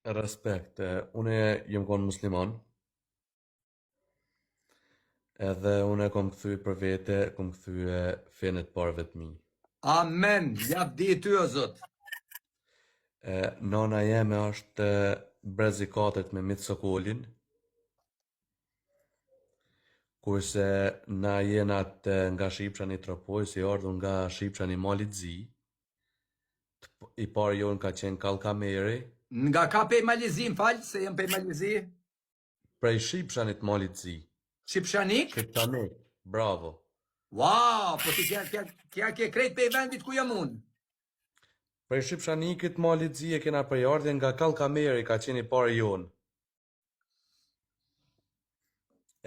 Respekt, unë jem konë musliman, edhe unë kom këthy për vete, kom këthy fenet parve të mi. Amen, jap di ty o Zot. Nona jeme është brezi katërt me mitë Sokolin, kurse na jenat nga Shqipshani Tropoj, si ardhur nga Shqipshani Malit Zi, i parë jonë ka qenë Kallkameri, Nga ka pe Malizi, m'fal, se jem pe Malizi. prej Shqipshanit Malit Zi. Shqipshanik? Shqiptanik, bravo. Wow, po ti kja ke krejt pe vendit ku jam unë. Prej Shqipshanikit Malit Zi e kena prej ardhje nga Kallkameri, ka qenë i parë jonë.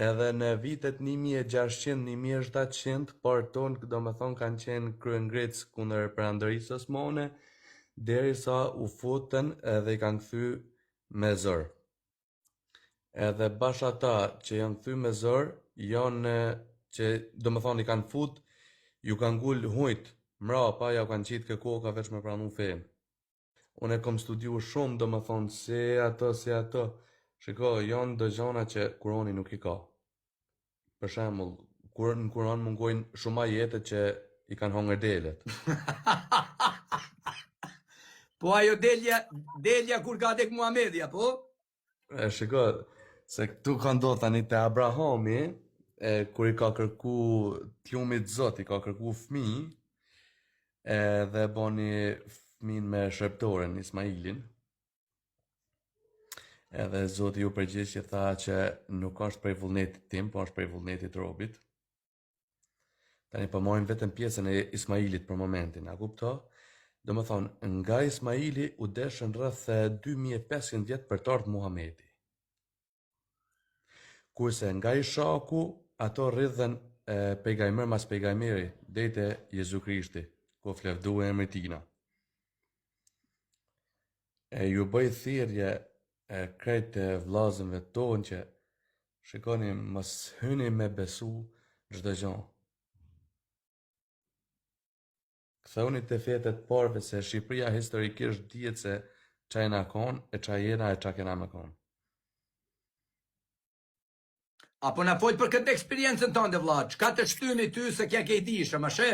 Edhe në vitet 1600-1700, por tonë, do me thonë, kanë qenë kryengritës kundër Perandorisë Osmane, derisa u futën edhe i kanë kthy me zor. Edhe bash ata që janë kthy me zor, janë që, do me thonë, i kanë fut, ju kanë gull hujt, mrapa, ja kanë qitë ke koka veç me pranu fenë. Unë e kom studiu shumë, do me thonë, si ato. Shiko, janë do gjona që Kurani nuk i ka. Për shembull, kur në Kur'an mungojnë shumë ajete që i kanë hongër delet. Po ajo delja kur ka tek Muhamedja, po? Shiko, se këtu ka ndodhur tani te Abrahami, kur i ka kërku t'lumit Zot, i ka kërku fëmijë, dhe boni fëmin me shërptoren Ismailin. Edhe Zoti ju përgjigj që tha që nuk është prej vullnetit tim, po është prej vullnetit robit. Tani po marrim vetëm pjesën e Ismailit për momentin, a kupto? Do më thonë, nga Ismaili u deshën rreth 2500 vjet për të ardhur Muhamedi. Kurse nga Ishaku, ato rridhen pejgamber mas pejgamberi, deri te Jezu Krishti, ku flevdu emri tina. Ju bëj thirrje krejt vllazëve tonë që shikoni mos hyni me besu çdo gjë. Kthehuni te fetet parve se Shqipëria historikisht dihet se ç'a jena kon e ç'a jena e ç'a kena me kon. Apo na fol për këtë eksperiencën tënde vlla, çka të shtyni ty se kja ke dishë, më she?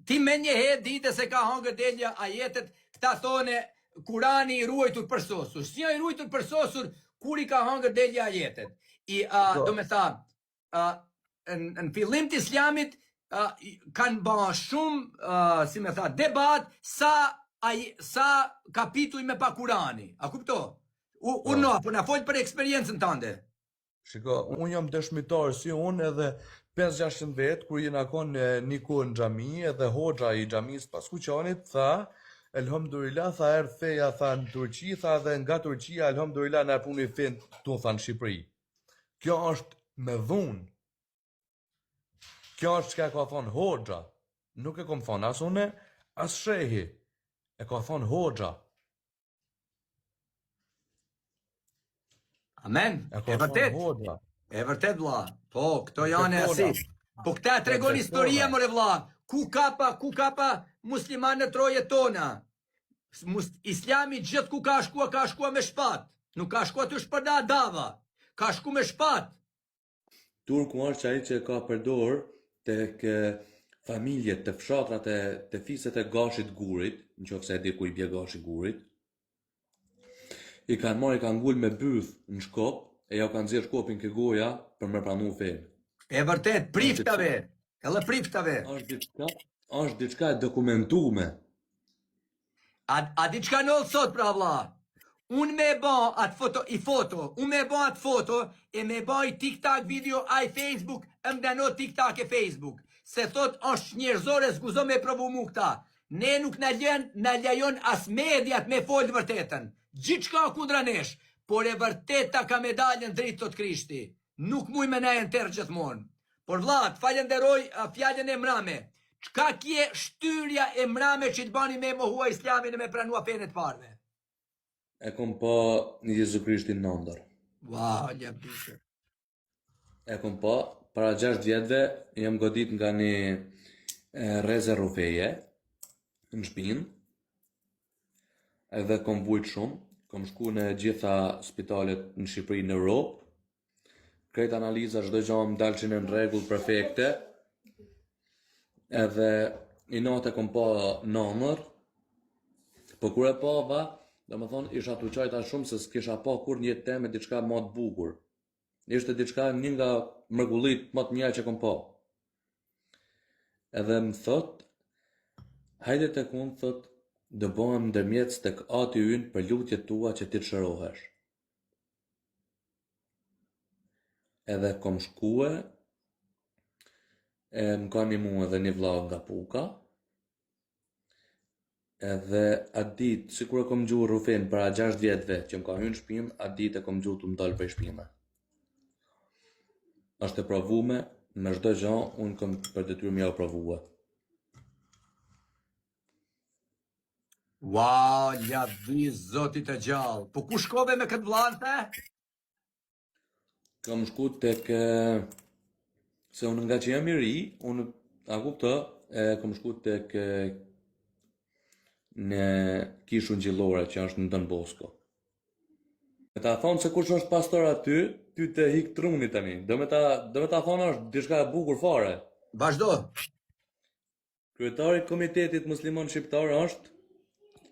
Ti me një herë dite se ka hangër delja ajetet, këta thone Kurani i ruajtur për sosur. Si i ruajtur për sosur kur i ka hangër delja ajetet? Do me tha, në fillim të Islamit kanë ba shumë, si me tha, debat sa kapituj me pa Kurani. A kupto? Unë po na fol për eksperiencën tënde. Shiko, unë jam dëshmitar si unë edhe 5-600 vetë, kur jena konë një kohë në xhami, edhe hoxha i xhamis pas kuqanit, tha, elhamdulillah, tha erë feja, tha në Turqi, tha dhe nga Turqia, elhamdulillah, në puni fejnë, tu tha në Shqipëri. Kjo është me dhunë. Kjo është çka ka thonë hoxha. Nuk e kom thonë as une, as shehi. E ka thonë hoxha. Amen. E vërtet. E vërtet vlla. Po, këto janë asi. Po këta tregon historia more vlla. Ku kapa muslimanët roje tona. Islami gjithë ku ka shkua me shpat. Nuk ka shkua të shpërda dava. Ka shku me shpat. Turku është ai që ka përdor tek familjet, të fshatrat të fiset e gashit gurit, nëse e di ku i bie gashi gurit. I kanë marrë, i kanë ngull me byth në shkop, e ja kanë nxjerr shkopin ke goja për me pranu fenë. E vërtet, priftave. Edhe priftave. Është diçka e dokumentume. A diçka nëllë sot pra vlla? Unë me ba atë foto, e me ba i TikTok video, ai Facebook, më dano TikTok e Facebook. Se thot është njerëzore, s'guzo me provu mu këta. Ne nuk na lejon as mediat me folë vërtetën. Gjithçka kundra nesh, por e vërteta ka medaljen drejt tot Krishti. Nuk muj me ne e në tërë gjithmonë. Por vlla, të falenderoj fjalën e Mrame. Çka kje shtyrja e Mrame që të bani me mohua Islamin e me pranua fenë të parve? E kom pa një Jezu Krishtin në ndër. Wow, ljep dyshe. E kom pa, para 6 vjetëve, jam godit nga një reze rufeje, në shpinë, edhe kom vujt shumë, Kom shku në gjitha spitalet në Shqipëri në Europë. Krejt analiza çdo gjë më dalçin në rregull perfekte. Edhe i natë kom pa nëmër. Po kur e pava, domethënë isha tuqajta shumë se s'kisha pa kur një jetë teme diçka më të bukur. Ishte diçka një nga mrekullit më të mira që kom pa. Edhe më thot, hajde tek unë, thot, do bëhem ndërmjetës tek ati ynë për lutjet tua që ti të shërohesh. Edhe kom shkue, më ka një mu edhe një vllau nga Puka, edhe atë ditë, sikur e kom gjuhë Rufin para 6 vjetëve që më ka hyrë në shtëpimë, atë ditë e kom gjuhë të më dalë prej shtëpime. Është e provume, me çdo gjë, unë kom për detyrë m'ja u provue. Wow, ja di zotit e gjallë. Po ku shkove me këtë vllante? Kam shku tek, se unë nga që jam i ri, unë, a kupto, kam shku tek në kishun gjillore që është në Don Bosco. Me ta thonë se kush është pastor aty, ty të hik truni tani. Do me ta thonë është diçka e bukur fare. Vazhdo. Kryetari i Komitetit Musliman Shqiptar është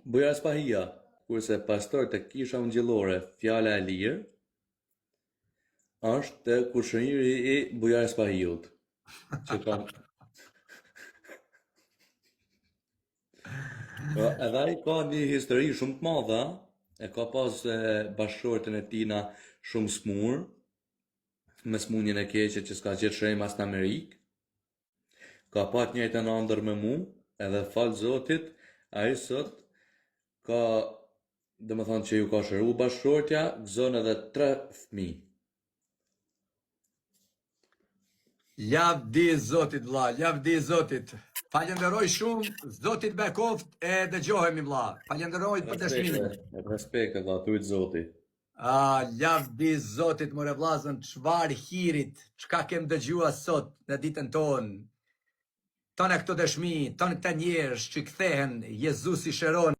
Bujar Spahia, kurse pastor të kisha ungjillore Fjala e Lirë është kushëri i Bujar Spahiut. Që kam... Edhe ai ka një histori shumë të madhe, e ka pas bashkëshorten e tina shumë smur, me smunjen e keqe që s'ka gjetë shrem as në Amerikë. Ka pat njëjtën ëndër me mu, edhe falë Zotit, ai sot ka, domethënë që ju ka shëru bashkëshortja, gëzon edhe 3 fëmijë. Lavdi Zotit vlla, lavdi Zotit. Falenderoj shumë, Zotit bekoft e dëgjohemi vlla. Falenderoj për dëshminë. Respekt vlla, tujt Zoti. Lavdi Zotit more vllazën, çfarë hirit, çka kem dëgjuar sot në ditën tonë. Tonë këto dëshmi, tonë këta njerëz që kthehen, Jezusi shëron.